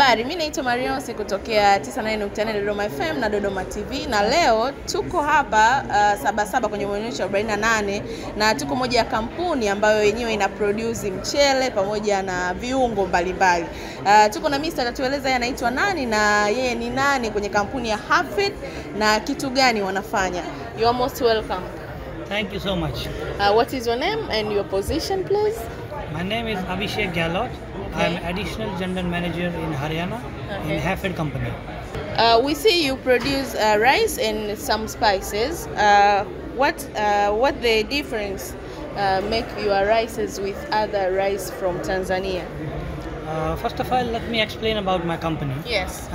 Habari, mimi naitwa Marionsi kutokea 99.4 Dodoma FM na Dodoma TV, na leo tuko hapa Sabasaba kwenye maonyesho 48 na tuko moja ya kampuni ambayo yenyewe ina produce mchele pamoja na viungo mbalimbali. Tuko na Mr. atatueleza yeye anaitwa nani na yeye ni nani kwenye kampuni ya Hafid na kitu gani wanafanya. You are most welcome. Thank you so much. What is your name and your position, please? My name is Abhishek Gehlot. Okay. I am Additional General Manager in Haryana in Hafid Company. We see you produce rice and some spices. What the difference make your rices with other rice from Tanzania? First of all, let me explain about my company. Yes.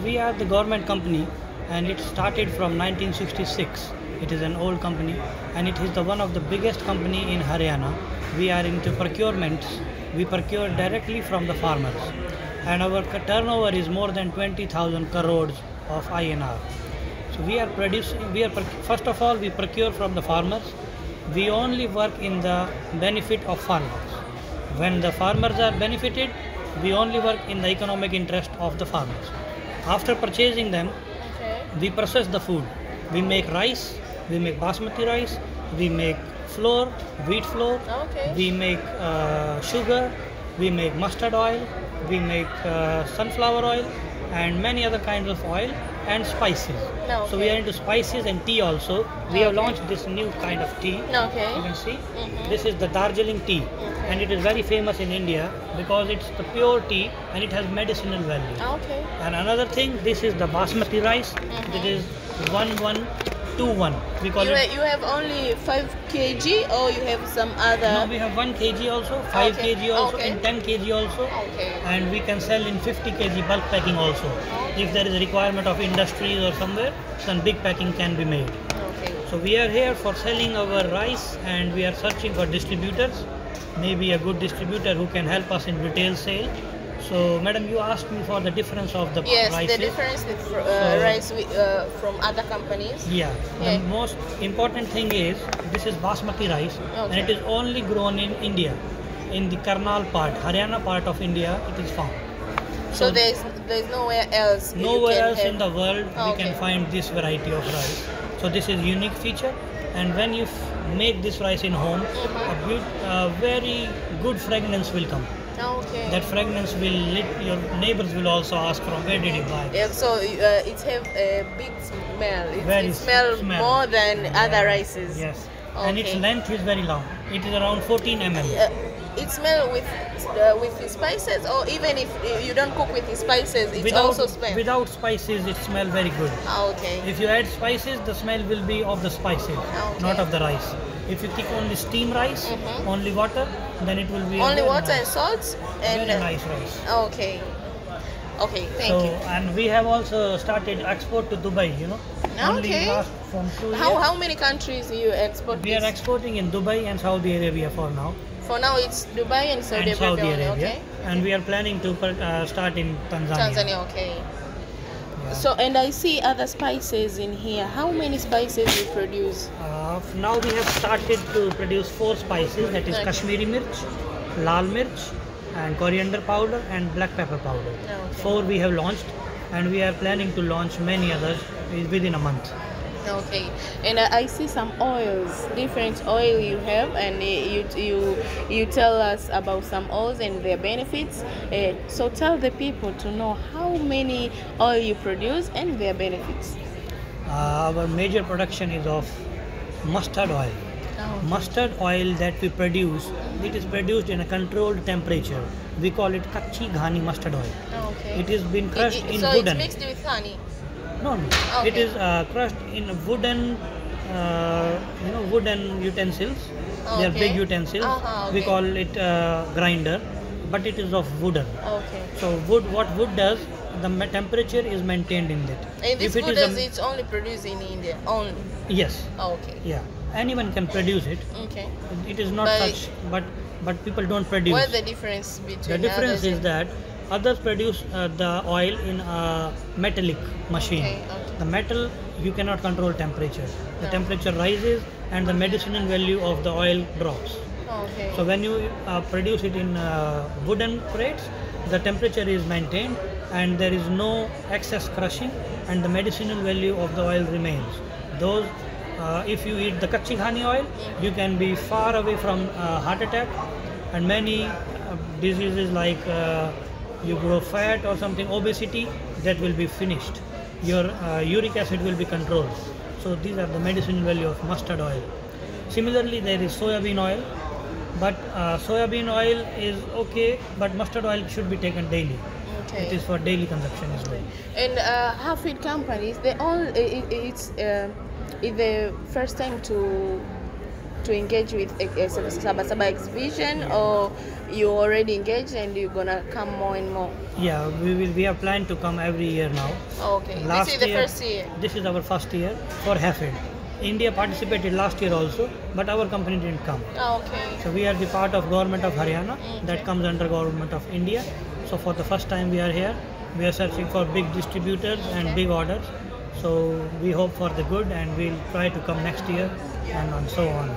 We are the government company and it started from 1966. It is an old company and it is one of the biggest company in Haryana. We are into procurement. We procure directly from the farmers and our turnover is more than 20,000 crores of INR. So first of all, we procure from the farmers. We only work in the benefit of farmers. When the farmers are benefited, we only work in the economic interest of the farmers. After purchasing them, we process the food. We make rice, we make basmati rice, we make flour, wheat flour, we make sugar, we make mustard oil, we make sunflower oil and many other kinds of oil and spices. So we are into spices and tea also. We have launched this new kind of tea. You can see this is the Darjeeling tea and it is very famous in India because it's the pure tea and it has medicinal value. And another thing, this is the basmati rice. It is 1121. We call it. You have only 5 kg or you have some other? No, we have 1 kg also, 5 kg also and 10 kg also. And we can sell in 50 kg bulk packing also. If there is a requirement of industries or somewhere, then big packing can be made. So we are here for selling our rice and we are searching for distributors. Maybe a good distributor who can help us in retail sale. So, madam, you asked me for the difference of the rices. Yes, the difference with rice from other companies. Yeah, the most important thing is this is basmati rice and it is only grown in India, in the Karnal part, Haryana part of India. It is found. So there's nowhere else. Nowhere else in the world we can find this variety of rice. So this is unique feature, and when you make this rice in home, a very good fragrance will come. That fragrance will your neighbors will also ask from where did you buy it. So it have a big smell. It smells more than other rices. Yes. And its length is very long. It is around 14 mm. It smells with the spices, or even if you don't cook with the spices, it also smells? Without spices, it smells very good. If you add spices, the smell will be of the spices, not of the rice. If you cook only steam rice, only water, then it will be only water and salt and very nice rice. Okay, thank you. And we have also started export to Dubai, you know. Only last from 2 years. How many countries do you export? We are exporting in Dubai and Saudi Arabia for now. For now, it's Dubai and Saudi Arabia. And we are planning to start in Tanzania. So, and I see other spices in here. How many spices you produce? Now we have started to produce 4 spices, that is Kashmiri mirch, lal mirch and coriander powder and black pepper powder. 4 we have launched and we are planning to launch many others within a month. And I see some oils, different oil you have, and you tell us about some oils and their benefits. So tell the people to know how many oil you produce and their benefits. Our major production is of mustard oil. Mustard oil that we produce, it is produced in a controlled temperature. We call it Kachi Ghani mustard oil. It has been crushed in wooden. So it's mixed with honey? No. It is crushed in wooden, wooden utensils. They are big utensils. We call it grinder, but it is of wooden. So what wood does, the temperature is maintained in it. And this food it's only produced in India only? Yes. Yeah. Anyone can produce it. It is not such, but people don't produce. What's the difference between? The difference is that others produce the oil in a metallic machine. The metal, you cannot control temperature. The temperature rises and the medicinal value of the oil drops. So when you produce it in wooden crates, the temperature is maintained and there is no excess crushing, and the medicinal value of the oil remains. Those, if you eat the kachi khani oil, you can be far away from heart attack and many diseases like you grow fat or something, obesity, that will be finished. Your uric acid will be controlled. So these are the medicinal value of mustard oil. Similarly, there is soybean oil, but soybean oil is okay, but mustard oil should be taken daily. Okay. It is for daily consumption as well. And Hafid companies, they all it's the first time to engage with a Saba Saba exhibition, or you already engaged and you're gonna come more and more? Yeah, we have planned to come every year now. Okay. Last This is the year- first year. This is our first year for Hafid. India participated last year also, but our company didn't come. Okay. So we are the part of government of Haryana Okay. that comes under government of India. So for the first time we are here. We are searching for big distributors and big orders. So we hope for the good, and we'll try to come next year and so on.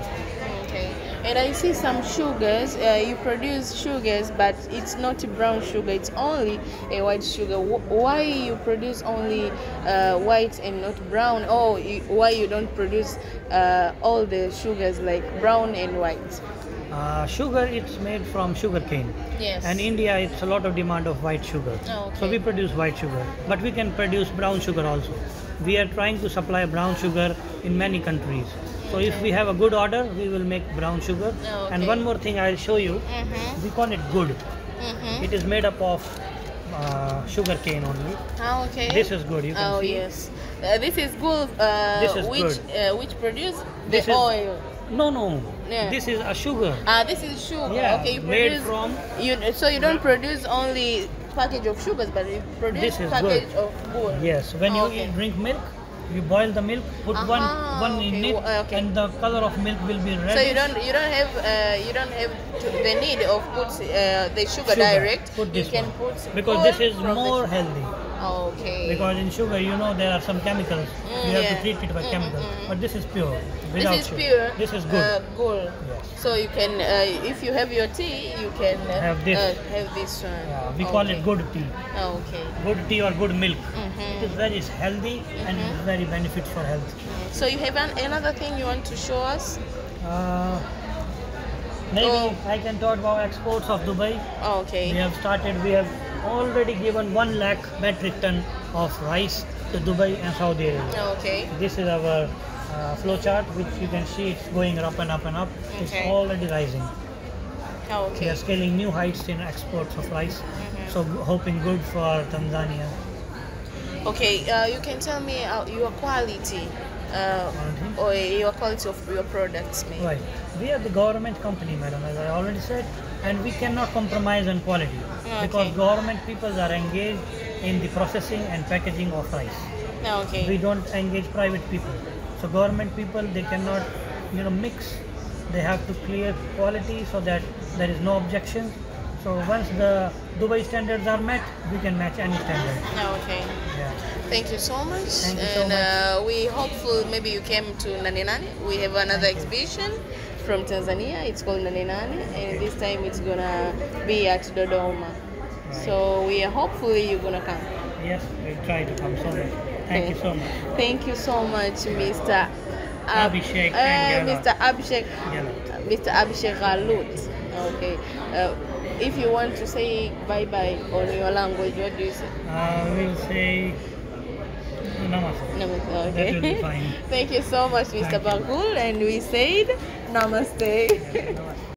Okay. And I see some sugars. You produce sugars, but it's not brown sugar. It's only a white sugar. Why you produce only white and not brown? Or why you don't produce all the sugars like brown and white? Sugar, it's made from sugar cane. Yes. And India, it's a lot of demand of white sugar. Oh, okay. So we produce white sugar, but we can produce brown sugar also. We are trying to supply brown sugar in many countries. So if we have a good order, we will make brown sugar. Oh, And okay. one more thing I'll show you. Mm-hmm. We call it good. Mm-hmm. It is made up of sugar cane only. Ah, okay. This is good. You can Oh see. yes. This is good. This is which produce the This is- oil. No. Yeah. This is a sugar. This is sugar. Yeah, Okay, you made produce from- so you don't produce only package of sugars, but you produce This is package good. of good. Yes. When you Okay. drink milk, you boil the milk, put one in okay, it, okay. and the color of milk will be red. So you don't have the need of put the sugar direct. Put this you can one. put Because oil this is from the more sugar. healthy. Okay. Because in sugar, there are some chemicals. You have yeah. to treat it by chemicals. But this is pure. This Without is sugar. pure. This is good. Good. Yes. So you can, if you have your tea, you can Have this. Have this one. Yeah, we call it good tea. Okay. Good tea or good milk. Mhm. It is very healthy and very benefit for health. So you have another thing you want to show us? Maybe Oh. I can talk about exports of Dubai. Okay. We have started. We have already given 1 lakh metric ton of rice to Dubai and Saudi Arabia. Okay. This is our flow chart, which you can see it's going up and up and up. It's Okay. already rising. We Okay. are scaling new heights in exports of rice. So hoping good for Tanzania. Okay. You can tell me your quality, or your quality of your products, maybe. Right. We are the government company, madam, as I already said, and we cannot compromise on quality because Okay. government people are engaged in the processing and packaging of rice. Okay. We don't engage private people. So government people, they cannot, mix. They have to clear quality so that there is no objection. So once the Dubai standards are met, we can match any standard. Okay. Yeah. Thank you so much. Thank you so And we hopeful maybe you came to Nane Nane. We have another exhibition from Tanzania. It's called Nane Nane, and this time it's gonna be at Dodoma. So we are hopefully you're gonna come. Yes, we try to come so much. Thank you so much. Thank you so much, Mr. Abhishek and Galat. Mr. Abhishek. Galat. Mr. Abhishek Galut. Okay. If you want to say bye bye on your language, what do you say? We'll say namaste. Namaste. That Okay. will be fine. Thank you so much, Mr. Thank you. Bagul, and we said namaste. Namaste.